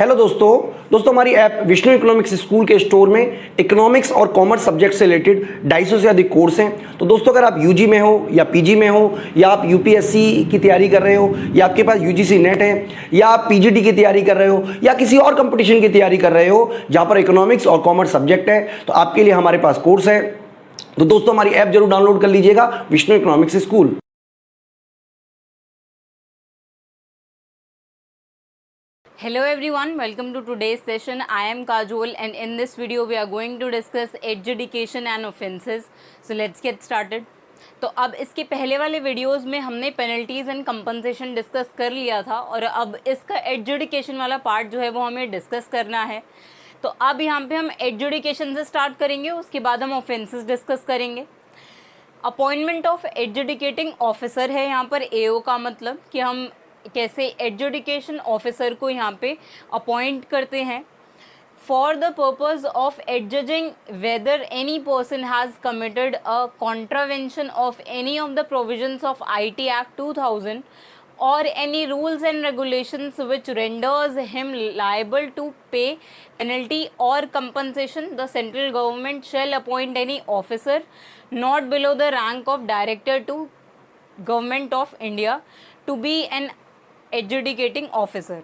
Hello दोस्तों हमारी app Vishnu economics school के स्टोर में इकोनॉमिक्स और कॉमर्स सब्जेक्ट से रिलेटेड 250 से अधिक कोर्स हैं। तो दोस्तों अगर आप यूजी में हो या पीजी में हो या आप यूपीएससी की तैयारी कर रहे हो या आपके पास यूजीसी नेट है या आप पीजीटी की तैयारी कर रहे हो या किसी और कंपटीशन की तैयारी कर रहे हो जहाँ पर इकोनॉमिक्स और कॉमर्स सब्जेक्ट है, तो आपके लिए हमारे पास कोर्स है। तो दोस्तों हमारी ऐप जरूर डाउनलोड कर लीजिएगा, Vishnu economics school. Hello everyone, welcome to today's session. I am Kajol and in this video we are going to discuss adjudication and offences. So let's get started. तो अब इसके पहले वाले वीडियोस में हमने पेनल्टीज़ एंड कंपनसेशन डिस्कस कर लिया था और अब इसका एडजुडिकेशन वाला पार्ट जो है वो हमें डिस्कस करना है। तो अब यहाँ पे हम एडजुडिकेशन से स्टार्ट करेंगे, उसके बाद हम ऑफेंसेस डिस्कस करेंगे। अपॉइंटमेंट ऑफ एडजुडिकेटिंग ऑफिसर है यहाँ पर एओ का मतलब कि हम कैसे एडजुडिकेशन ऑफिसर को यहाँ पे अपॉइंट करते हैं। For the purpose of adjudging whether any person has committed a contravention of any of the provisions of IT Act 2000 or any rules and regulations which renders him liable to pay penalty or compensation, the central government shall appoint any officer not below the rank of director to Government of India to be an adjudicating officer.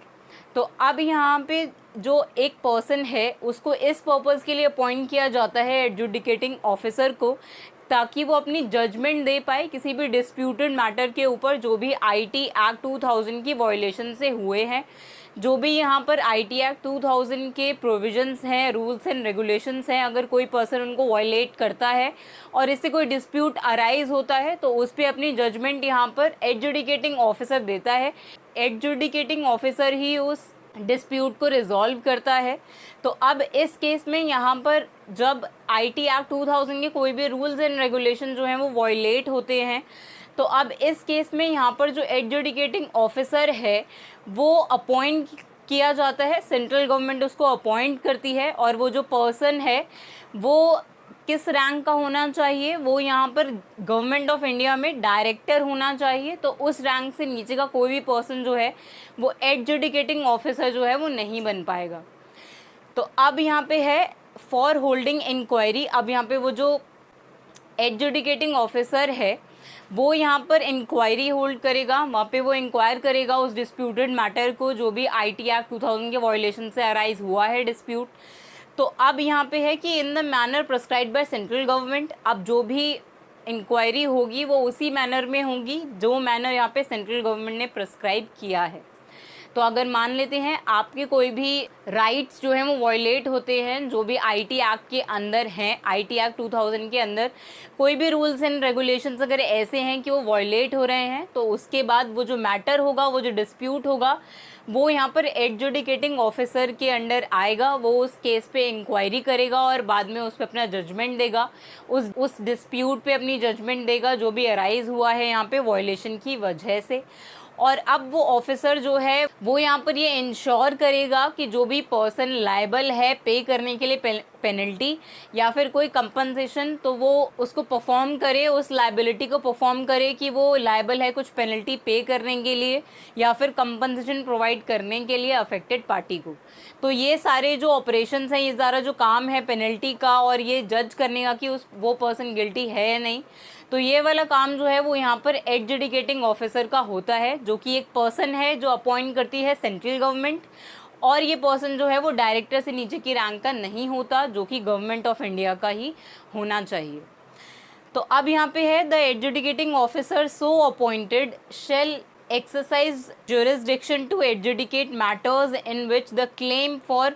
तो अब यहाँ पे जो एक person है उसको इस purpose के लिए अपॉइंट किया जाता है एडजुडिकेटिंग ऑफिसर को, ताकि वो अपनी जजमेंट दे पाए किसी भी डिस्प्यूटेड मैटर के ऊपर जो भी IT Act 2000 की वायलेशन से हुए हैं। जो भी यहाँ पर IT Act 2000 के प्रोविजंस हैं, रूल्स एंड रेगुलेशंस हैं, अगर कोई पर्सन उनको वायलेट करता है और इससे कोई डिस्प्यूट अराइज होता है तो उस पर अपनी जजमेंट यहाँ पर एडजुडिकेटिंग ऑफिसर देता है। एडजुडिकेटिंग ऑफिसर ही उस डिस्प्यूट को रिजॉल्व करता है। तो अब इस केस में यहाँ पर जब IT Act 2000 के कोई भी रूल्स एंड रेगुलेशन जो हैं वो वायलेट होते हैं, तो अब इस केस में यहाँ पर जो एडजुडिकेटिंग ऑफिसर है वो अपॉइंट किया जाता है, सेंट्रल गवर्नमेंट उसको अपॉइंट करती है। और वो जो पर्सन है वो किस रैंक का होना चाहिए, वो यहाँ पर गवर्नमेंट ऑफ इंडिया में डायरेक्टर होना चाहिए। तो उस रैंक से नीचे का कोई भी पर्सन जो है वो एडजुडिकेटिंग ऑफिसर जो है वो नहीं बन पाएगा। तो अब यहाँ पे है फॉर होल्डिंग इंक्वायरी। अब यहाँ पे वो जो एडजुडिकेटिंग ऑफिसर है वो यहाँ पर इंक्वायरी होल्ड करेगा, वहाँ पे वो इंक्वायर करेगा उस डिस्प्यूटेड मैटर को जो भी IT Act 2000 के वायलेशन से अराइज हुआ है डिस्प्यूट। तो अब यहाँ पे है कि in the manner prescribed by central government. अब जो भी इंक्वायरी होगी वो उसी मैनर में होगी जो मैनर यहाँ पे सेंट्रल गवर्नमेंट ने प्रिस्क्राइब किया है। तो अगर मान लेते हैं आपके कोई भी राइट्स जो हैं वो वायलेट होते हैं, जो भी IT Act के अंदर हैं, IT Act 2000 के अंदर कोई भी रूल्स एंड रेगुलेशंस अगर ऐसे हैं कि वो वायलेट हो रहे हैं, तो उसके बाद वो जो मैटर होगा, वो जो डिस्प्यूट होगा, वो यहाँ पर एडजुडिकेटिंग ऑफिसर के अंडर आएगा। वो उस केस पे इंक्वायरी करेगा और बाद में उस पर अपना जजमेंट देगा, उस डिस्प्यूट पे अपनी जजमेंट देगा जो भी अराइज हुआ है यहाँ पे वायलेशन की वजह से। और अब वो ऑफिसर जो है वो यहाँ पर ये इंश्योर करेगा कि जो भी पर्सन लायबल है पे करने के लिए पेनल्टी या फिर कोई कंपनसेशन, तो वो उसको परफॉर्म करे, उस लायबिलिटी को परफॉर्म करे कि वो लायबल है कुछ पेनल्टी पे करने के लिए या फिर कंपनसेशन प्रोवाइड करने के लिए अफेक्टेड पार्टी को। तो ये सारे जो ऑपरेशंस हैं, ये सारा जो काम है पेनल्टी का और ये जज करने का कि वो पर्सन गिल्टी है या नहीं, तो ये वाला काम जो है वो यहाँ पर एडजुडिकेटिंग ऑफिसर का होता है, जो कि एक पर्सन है जो अपॉइंट करती है सेंट्रल गवर्नमेंट। और ये पर्सन जो है वो डायरेक्टर से नीचे की रैंक का नहीं होता, जो कि गवर्नमेंट ऑफ इंडिया का ही होना चाहिए। तो अब यहाँ पे है the adjudicating officer so appointed shall exercise jurisdiction to adjudicate matters in which the claim for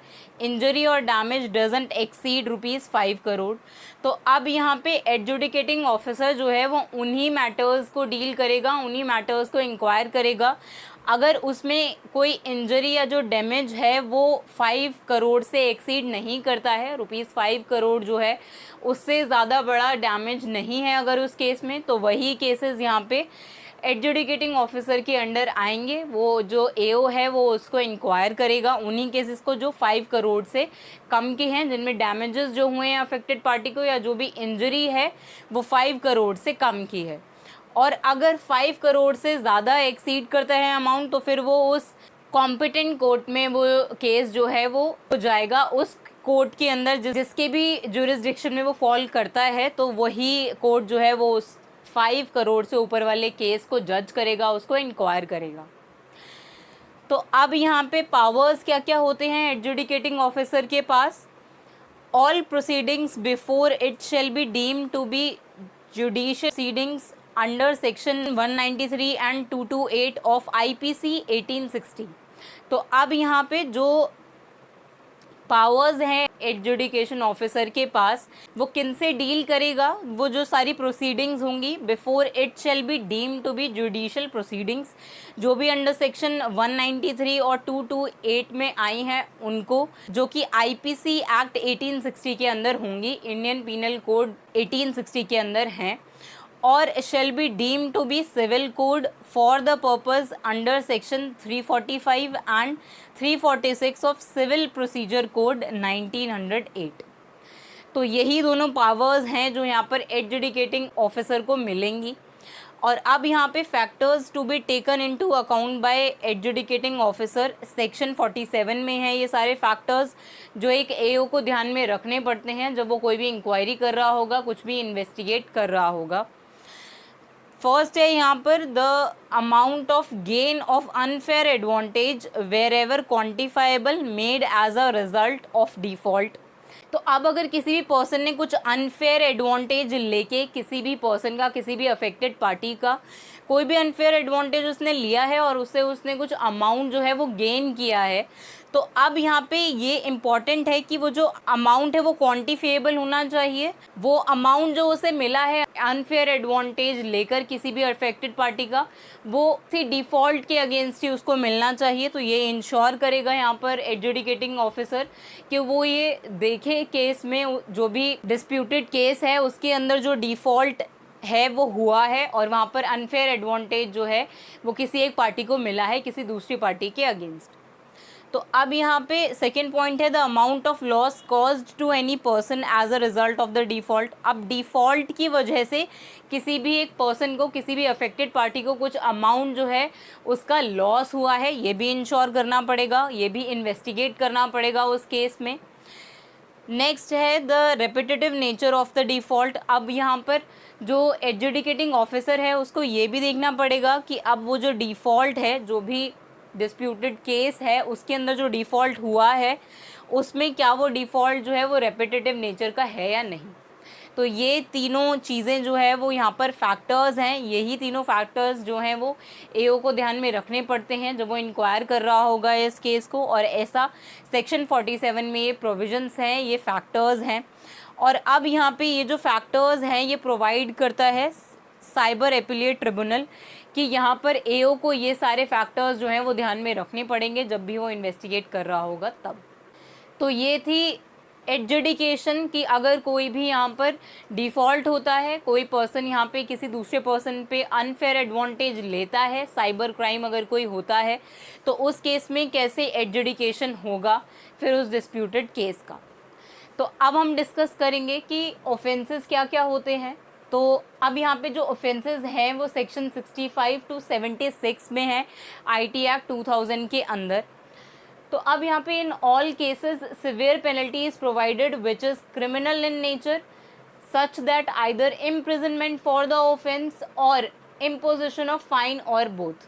injury or damage doesn't exceed ₹5 crore. तो अब यहाँ पे एडजुडिकेटिंग ऑफिसर जो है वो उन्हीं मैटर्स को डील करेगा, उन्हीं मैटर्स को इंक्वायर करेगा अगर उसमें कोई इंजरी या जो डैमेज है वो 5 करोड़ से एक्सीड नहीं करता है। ₹5 करोड़ जो है उससे ज़्यादा बड़ा डैमेज नहीं है अगर उस केस में, तो वही केसेस यहाँ पे एडजुडिकेटिंग ऑफिसर के अंडर आएंगे। वो जो AO है वो उसको इंक्वायर करेगा उन्हीं केसेस को जो 5 करोड़ से कम के हैं, जिनमें डैमेजेस जो हुए हैं अफेक्टेड पार्टी को या जो भी इंजरी है वो 5 करोड़ से कम की है। और अगर 5 करोड़ से ज़्यादा एक्सीड करता है अमाउंट, तो फिर वो उस कॉम्पिटेंट कोर्ट में वो केस जो है वो हो जाएगा, उस कोर्ट के अंदर जिसके भी जुरिस्डिक्शन में वो फॉल करता है, तो वही कोर्ट जो है वो उस 5 करोड़ से ऊपर वाले केस को जज करेगा, उसको इंक्वायर करेगा। तो अब यहाँ पे पावर्स क्या क्या होते हैं एडजुडिकेटिंग ऑफिसर के पास। All proceedings before it shall be deemed to be judicial proceedings under section 193 and 228 of IPC 1860। तो अब यहाँ पे जो पावर्स हैं एडजुडिकेशन ऑफिसर के पास, वो किन से डील करेगा, वो जो सारी प्रोसीडिंग्स होंगी before it shall be deemed to be judicial proceedings, जो भी अंडर सेक्शन 193 और 228 में आई हैं उनको, जो कि IPC एक्ट 1860 के अंदर होंगी, इंडियन पीनल कोड 1860 के अंदर हैं, और shall be deemed to be civil code for the purpose under section 345 and 346 of Civil Procedure Code 1908। तो यही दोनों पावर्स हैं जो यहाँ पर एडजुडिकेटिंग ऑफिसर को मिलेंगी। और अब यहाँ पे factors to be taken into account by adjudicating officer section 47 में है ये सारे फैक्टर्स, जो एक AO को ध्यान में रखने पड़ते हैं जब वो कोई भी इंक्वायरी कर रहा होगा, कुछ भी इन्वेस्टिगेट कर रहा होगा। फर्स्ट है यहाँ पर the amount of gain of unfair advantage wherever quantifiable made as a result of default. तो अब अगर किसी भी पर्सन ने कुछ अनफेयर एडवांटेज लेके, किसी भी पर्सन का, किसी भी अफेक्टेड पार्टी का कोई भी अनफेयर एडवांटेज उसने लिया है और उससे उसने कुछ अमाउंट जो है वो गेन किया है, तो अब यहाँ पे ये इम्पॉर्टेंट है कि वो जो अमाउंट है वो क्वान्टिफिएबल होना चाहिए। वो अमाउंट जो उसे मिला है अनफेयर एडवांटेज लेकर किसी भी अफेक्टेड पार्टी का, वो सी डिफ़ॉल्ट के अगेंस्ट ही उसको मिलना चाहिए। तो ये इंश्योर करेगा यहाँ पर एडजुडिकेटिंग ऑफिसर कि वो ये देखे केस में, जो भी डिस्प्यूटेड केस है उसके अंदर जो डिफ़ॉल्ट है वो हुआ है और वहाँ पर अनफेयर एडवांटेज जो है वो किसी एक पार्टी को मिला है किसी दूसरी पार्टी के अगेंस्ट। तो अब यहाँ पे सेकेंड पॉइंट है the amount of loss caused to any person as a result of the default. अब डिफ़ॉल्ट की वजह से किसी भी एक पर्सन को, किसी भी अफेक्टेड पार्टी को कुछ अमाउंट जो है उसका लॉस हुआ है, ये भी इंश्योर करना पड़ेगा, ये भी इन्वेस्टिगेट करना पड़ेगा उस केस में। नेक्स्ट है the repetitive nature of the default. अब यहाँ पर जो एडजुडिकेटिंग ऑफिसर है उसको ये भी देखना पड़ेगा कि अब वो जो डिफ़ॉल्ट है, जो भी डिस्प्यूटेड केस है उसके अंदर जो डिफ़ॉल्ट हुआ है उसमें क्या वो डिफ़ॉल्ट जो है वो रेपिटेटिव नेचर का है या नहीं। तो ये तीनों चीज़ें जो है वो यहाँ पर फैक्टर्स हैं, यही तीनों फैक्टर्स जो हैं वो AO को ध्यान में रखने पड़ते हैं जब वो इंक्वायर कर रहा होगा इस केस को, और ऐसा सेक्शन 47 में ये प्रोविजंस हैं, ये फैक्टर्स हैं। और अब यहाँ पे ये जो फैक्टर्स हैं ये प्रोवाइड करता है साइबर एपिलेट ट्रिब्यूनल कि यहाँ पर AO को ये सारे फैक्टर्स जो हैं वो ध्यान में रखने पड़ेंगे जब भी वो इन्वेस्टिगेट कर रहा होगा तब। तो ये थी एडजुडिकेशन कि अगर कोई भी यहाँ पर डिफ़ॉल्ट होता है, कोई पर्सन यहाँ पे किसी दूसरे पर्सन पे अनफेयर एडवांटेज लेता है, साइबर क्राइम अगर कोई होता है, तो उस केस में कैसे एडजुडिकेशन होगा फिर उस डिस्प्यूटेड केस का। तो अब हम डिस्कस करेंगे कि ऑफेंसेस क्या क्या होते हैं। तो अब यहाँ पे जो ऑफेंसेस हैं वो सेक्शन 65 टू 76 में है IT एक्ट 2000 के अंदर। तो अब यहाँ पे in all cases severe penalty is provided which is criminal in nature such that either imprisonment for the offence और इम्पोजिशन ऑफ फाइन और बोथ।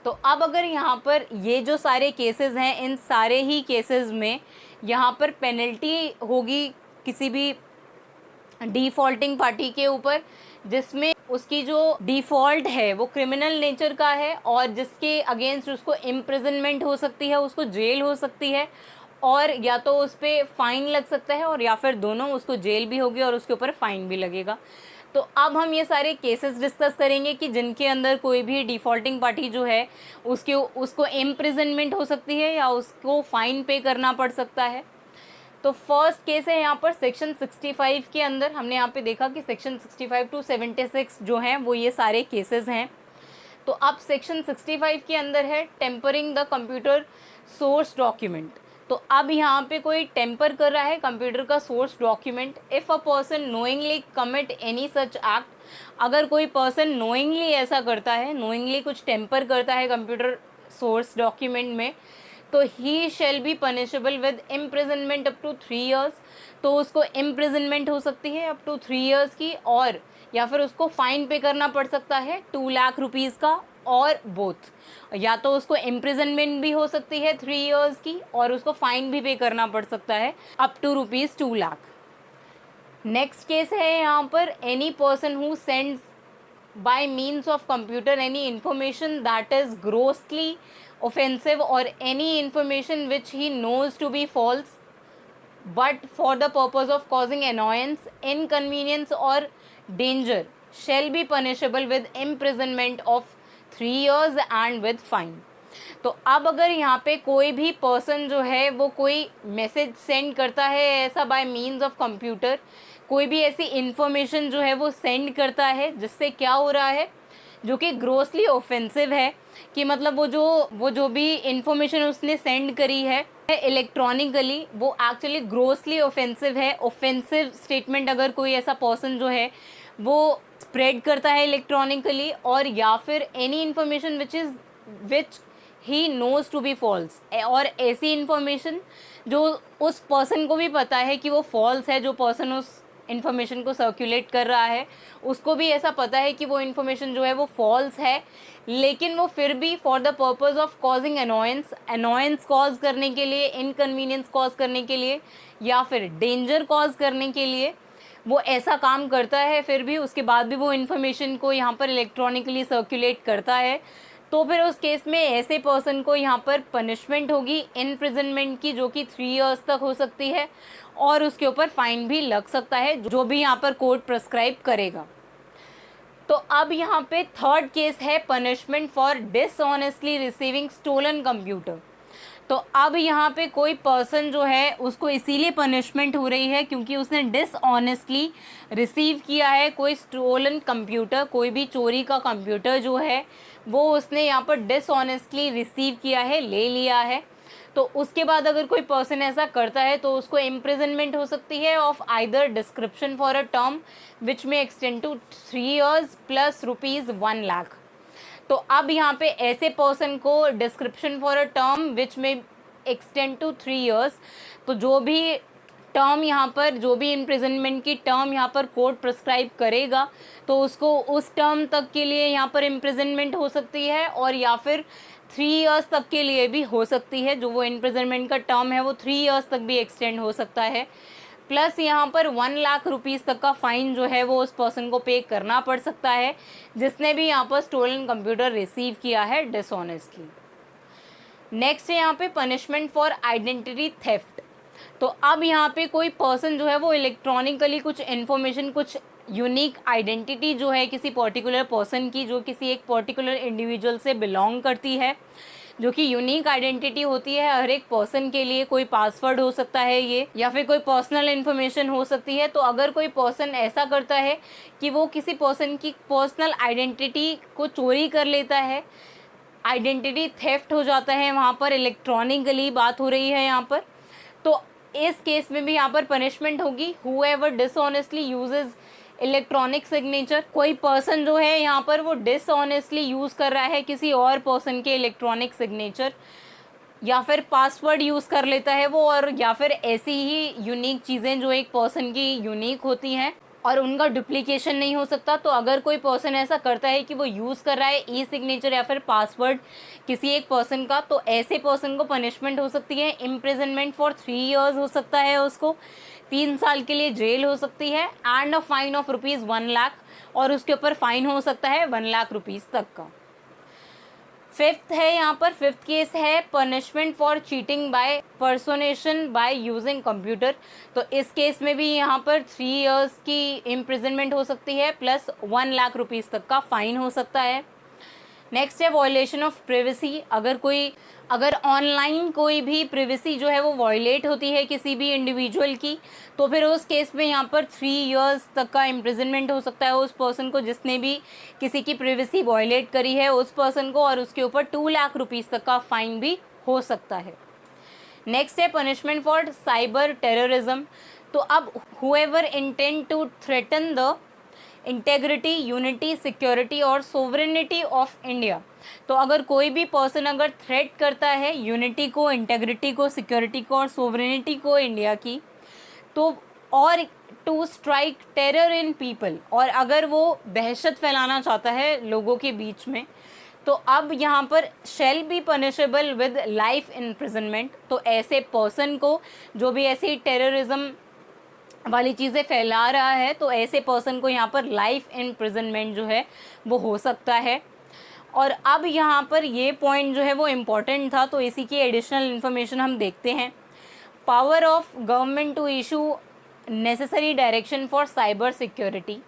तो अब अगर यहाँ पर ये जो सारे केसेस हैं, इन सारे ही केसेस में यहाँ पर पेनल्टी होगी किसी भी डिफ़ॉल्टिंग पार्टी के ऊपर, जिसमें उसकी जो डिफ़ॉल्ट है वो क्रिमिनल नेचर का है और जिसके अगेंस्ट उसको इम्प्रिजनमेंट हो सकती है, उसको जेल हो सकती है, और या तो उस पर फ़ाइन लग सकता है और या फिर दोनों, उसको जेल भी होगी और उसके ऊपर फ़ाइन भी लगेगा। तो अब हम ये सारे केसेस डिस्कस करेंगे कि जिनके अंदर कोई भी डिफ़ॉल्टिंग पार्टी जो है उसको इम्प्रिजनमेंट हो सकती है या उसको फ़ाइन पे करना पड़ सकता है। तो फर्स्ट केस है यहाँ पर सेक्शन 65 के अंदर। हमने यहाँ पे देखा कि सेक्शन 65 टू 76 जो हैं वो ये सारे केसेस हैं। तो अब सेक्शन 65 के अंदर है tampering the computer source document. तो अब यहाँ पे कोई टेम्पर कर रहा है कंप्यूटर का source document. If a person knowingly commit any such act, अगर कोई पर्सन नोइंगली ऐसा करता है, नोइंगली कुछ टेम्पर करता है कंप्यूटर सोर्स डॉक्यूमेंट में, तो ही shall be punishable with imprisonment up to 3 years. तो उसको इम्प्रिजनमेंट हो सकती है अप टू 3 ईयर्स की, और या फिर उसको फाइन पे करना पड़ सकता है 2 लाख रुपीज़ का, और बोथ, या तो उसको इम्प्रिजनमेंट भी हो सकती है 3 ईयर्स की और उसको फाइन भी पे करना पड़ सकता है up to rupees 2 lakh. Next case है यहाँ पर, any person who sends by means of computer any information that is grossly offensive or any information which he knows to be false but for the purpose of causing annoyance, inconvenience or danger shall be punishable with imprisonment of 3 years and with fine। तो अब अगर यहाँ पे कोई भी person जो है वो कोई मैसेज सेंड करता है ऐसा बाय मीन्स ऑफ कंप्यूटर, कोई भी ऐसी इन्फॉर्मेशन जो है वो सेंड करता है जिससे क्या हो रहा है, जो कि ग्रोसली ऑफेंसिव है, कि मतलब वो जो भी इंफॉर्मेशन उसने सेंड करी है इलेक्ट्रॉनिकली वो एक्चुअली ग्रोसली ऑफेंसिव है। ऑफेंसिव स्टेटमेंट अगर कोई ऐसा पर्सन जो है वो स्प्रेड करता है इलेक्ट्रॉनिकली, और या फिर any information which he knows to be false, और ऐसी इन्फॉर्मेशन जो उस पर्सन को भी पता है कि वो फॉल्स है, जो पर्सन उस इन्फॉर्मेशन को सर्कुलेट कर रहा है उसको भी ऐसा पता है कि वो इन्फॉर्मेशन जो है वो फॉल्स है, लेकिन वो फिर भी for the purpose of causing annoyance cause करने के लिए, इनकन्वीनियंस कॉज करने के लिए या फिर डेंजर कॉज करने के लिए वो ऐसा काम करता है, फिर भी उसके बाद भी वो इन्फॉर्मेशन को यहाँ पर इलेक्ट्रॉनिकली सर्कुलेट करता है, तो फिर उस केस में ऐसे पर्सन को यहाँ पर पनिशमेंट होगी इम्प्रिजनमेंट की, जो कि 3 ईयर्स तक हो सकती है, और उसके ऊपर फाइन भी लग सकता है जो भी यहाँ पर कोर्ट प्रेस्क्राइब करेगा। तो अब यहाँ पे थर्ड केस है punishment for dishonestly receiving stolen computer. तो अब यहाँ पे कोई पर्सन जो है उसको इसीलिए पनिशमेंट हो रही है क्योंकि उसने डिसऑनेस्टली रिसीव किया है कोई स्टोलन कंप्यूटर, कोई भी चोरी का कंप्यूटर जो है वो उसने यहाँ पर डिसऑनेस्टली रिसीव किया है, ले लिया है। तो उसके बाद अगर कोई पर्सन ऐसा करता है तो उसको इम्प्रिजनमेंट हो सकती है of either description for a term which may extend to 3 years plus ₹1 lakh. तो अब यहाँ पे ऐसे पर्सन को description for a term which may extend to 3 years, तो जो भी टर्म यहाँ पर, जो भी इम्प्रिजनमेंट की टर्म यहाँ पर कोर्ट प्रिस्क्राइब करेगा तो उसको उस टर्म तक के लिए यहाँ पर इम्प्रिजनमेंट हो सकती है, और या फिर 3 ईयर्स तक के लिए भी हो सकती है। जो वो इम्प्रिजनमेंट का टर्म है वो 3 ईयर्स तक भी एक्सटेंड हो सकता है, प्लस यहाँ पर 1 लाख रुपीज़ तक का फ़ाइन जो है वो उस पर्सन को पे करना पड़ सकता है जिसने भी यहाँ पर स्टोलन कंप्यूटर रिसीव किया है डिसऑनेस्टली। नेक्स्ट है यहाँ पे पनिशमेंट फॉर आइडेंटिटी थेफ्ट। तो अब यहाँ पे कोई पर्सन जो है वो इलेक्ट्रॉनिकली कुछ इन्फॉर्मेशन, कुछ यूनिक आइडेंटिटी जो है किसी पर्टिकुलर पर्सन की, जो किसी एक पर्टिकुलर इंडिविजुअल से बिलोंग करती है, जो कि यूनिक आइडेंटिटी होती है हर एक पर्सन के लिए, कोई पासवर्ड हो सकता है ये, या फिर कोई पर्सनल इन्फॉर्मेशन हो सकती है। तो अगर कोई पर्सन ऐसा करता है कि वो किसी पर्सन की पर्सनल आइडेंटिटी को चोरी कर लेता है, आइडेंटिटी थेफ्ट हो जाता है, वहाँ पर इलेक्ट्रॉनिकली बात हो रही है यहाँ पर, तो इस केस में भी यहाँ पर पनिशमेंट होगी whoever dishonestly uses electronic signature. कोई पर्सन जो है यहाँ पर वो डिसऑनेस्टली यूज़ कर रहा है किसी और पर्सन के इलेक्ट्रॉनिक सिग्नेचर, या फिर पासवर्ड यूज़ कर लेता है वो, और या फिर ऐसी ही यूनिक चीज़ें जो एक पर्सन की यूनिक होती हैं और उनका डुप्लीकेशन नहीं हो सकता। तो अगर कोई पर्सन ऐसा करता है कि वो यूज़ कर रहा है ई सिग्नेचर या फिर पासवर्ड किसी एक पर्सन का, तो ऐसे पर्सन को पनिशमेंट हो सकती है इम्प्रिजनमेंट फॉर 3 ईयर्स हो सकता है, उसको 3 साल के लिए जेल हो सकती है, and a fine of ₹1 lakh, और उसके ऊपर फाइन हो सकता है 1 लाख रुपीज़ तक का। फिफ्थ है यहाँ पर, फिफ्थ केस है punishment for cheating by personation by using computer. तो इस केस में भी यहाँ पर 3 ईयर्स की इम्प्रिजनमेंट हो सकती है प्लस 1 लाख रुपीज़ तक का फाइन हो सकता है। नेक्स्ट है वॉयलेशन ऑफ प्रिवेसी। अगर ऑनलाइन कोई भी प्रिवेसी जो है वो वॉयलेट होती है किसी भी इंडिविजुअल की, तो फिर उस केस में यहाँ पर 3 ईयर्स तक का इम्प्रिजनमेंट हो सकता है उस पर्सन को जिसने भी किसी की प्रिवेसी वॉयलेट करी है उस पर्सन को, और उसके ऊपर 2 लाख रुपीज़ तक का फाइन भी हो सकता है। नेक्स्ट है पनिशमेंट फॉर साइबर टेररिज्म। तो अब whoever intend to threaten the integrity, unity, security और सोवरेनिटी ऑफ इंडिया। तो अगर कोई भी पर्सन अगर थ्रेट करता है यूनिटी को, इंटेग्रिटी को, सिक्योरिटी को और सोवरेनिटी को इंडिया की, तो और to strike terror in people, और अगर वो दहशत फैलाना चाहता है लोगों के बीच में, तो अब यहाँ पर shell be punishable with life imprisonment. तो ऐसे पर्सन को, जो भी ऐसी टेररिज्म वाली चीज़ें फैला रहा है, तो ऐसे पर्सन को यहाँ पर लाइफ इम्प्रिजनमेंट जो है वो हो सकता है। और अब यहाँ पर ये पॉइंट जो है वो इम्पॉर्टेंट था, तो इसी की एडिशनल इन्फॉर्मेशन हम देखते हैं। Power of government to issue necessary direction for cyber security.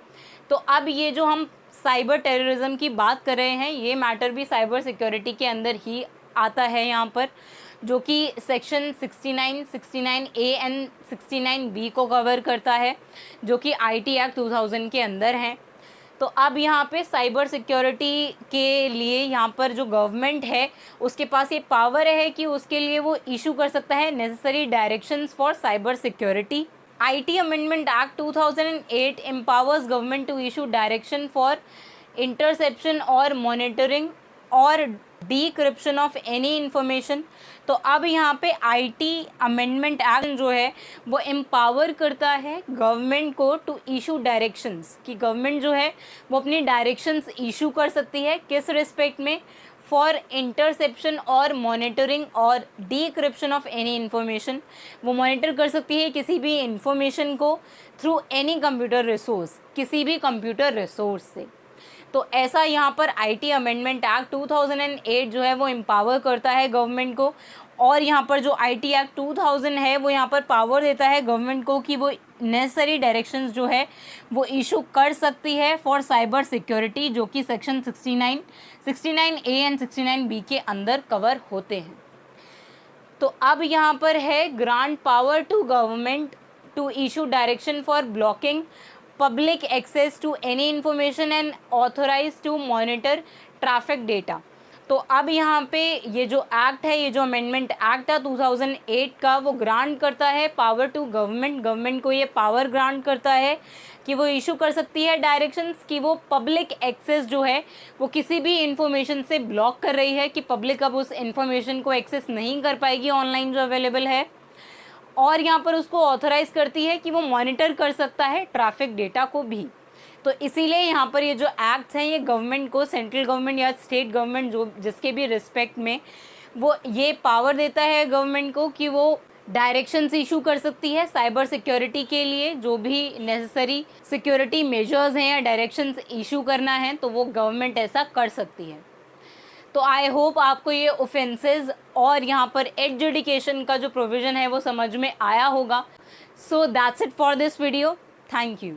तो अब ये जो हम साइबर टेररिज्म की बात कर रहे हैं, ये मैटर भी साइबर सिक्योरिटी के अंदर ही आता है यहाँ पर, जो कि सेक्शन 69, 69A एंड 69B को कवर करता है, जो कि IT एक्ट 2000 के अंदर हैं। तो अब यहाँ पे साइबर सिक्योरिटी के लिए यहाँ पर जो गवर्नमेंट है उसके पास ये पावर है कि उसके लिए वो इशू कर सकता है necessary directions for cyber security. IT amendment act 2008 empowers government to issue direction for interception और मॉनिटरिंग और डिक्रिप्शन ऑफ एनी इंफॉर्मेशन। तो अब यहाँ पे IT अमेंडमेंट एक्ट जो है वो एम्पावर करता है गवर्नमेंट को टू इशू डायरेक्शंस, कि गवर्नमेंट जो है वो अपनी डायरेक्शंस इशू कर सकती है किस रिस्पेक्ट में, फॉर इंटरसेप्शन और मॉनिटरिंग और डिक्रिप्शन ऑफ एनी इन्फॉर्मेशन। वो मॉनिटर कर सकती है किसी भी इंफॉर्मेशन को थ्रू एनी कंप्यूटर रिसोर्स, किसी भी कंप्यूटर रिसोर्स से। तो ऐसा यहाँ पर IT अमेंडमेंट एक्ट 2008 जो है वो एम्पावर करता है गवर्नमेंट को। और यहाँ पर जो IT एक्ट 2000 है वो यहाँ पर पावर देता है गवर्नमेंट को कि वो नेसेसरी डायरेक्शंस जो है वो इशू कर सकती है फॉर साइबर सिक्योरिटी, जो कि सेक्शन 69, 69A एंड 69B के अंदर कवर होते हैं। तो अब यहाँ पर है grant power to government to issue direction for blocking public access to any information and authorize to monitor traffic data. तो अब यहाँ पे ये जो एक्ट है, ये जो अमेंडमेंट एक्ट है 2008 का, वो ग्रांट करता है पावर टू गवर्नमेंट। गवर्नमेंट को ये पावर ग्रांट करता है कि वो इशू कर सकती है डायरेक्शंस कि वो पब्लिक एक्सेस जो है वो किसी भी इंफॉर्मेशन से ब्लॉक कर रही है, कि पब्लिक अब उस इंफॉर्मेशन को एक्सेस नहीं कर पाएगी ऑनलाइन जो अवेलेबल है। और यहाँ पर उसको ऑथराइज़ करती है कि वो मॉनिटर कर सकता है ट्रैफिक डेटा को भी। तो इसीलिए यहाँ पर ये जो एक्ट्स हैं ये गवर्नमेंट को, सेंट्रल गवर्नमेंट या स्टेट गवर्नमेंट जो जिसके भी रिस्पेक्ट में, वो ये पावर देता है गवर्नमेंट को कि वो डायरेक्शंस इशू कर सकती है साइबर सिक्योरिटी के लिए। जो भी नेसेसरी सिक्योरिटी मेजर्स हैं या डायरेक्शंस इशू करना है तो वो गवर्नमेंट ऐसा कर सकती है। तो आई होप आपको ये ऑफेंसेस और यहाँ पर एडजुडिकेशन का जो प्रोविज़न है वो समझ में आया होगा। So that's it for this video. Thank you.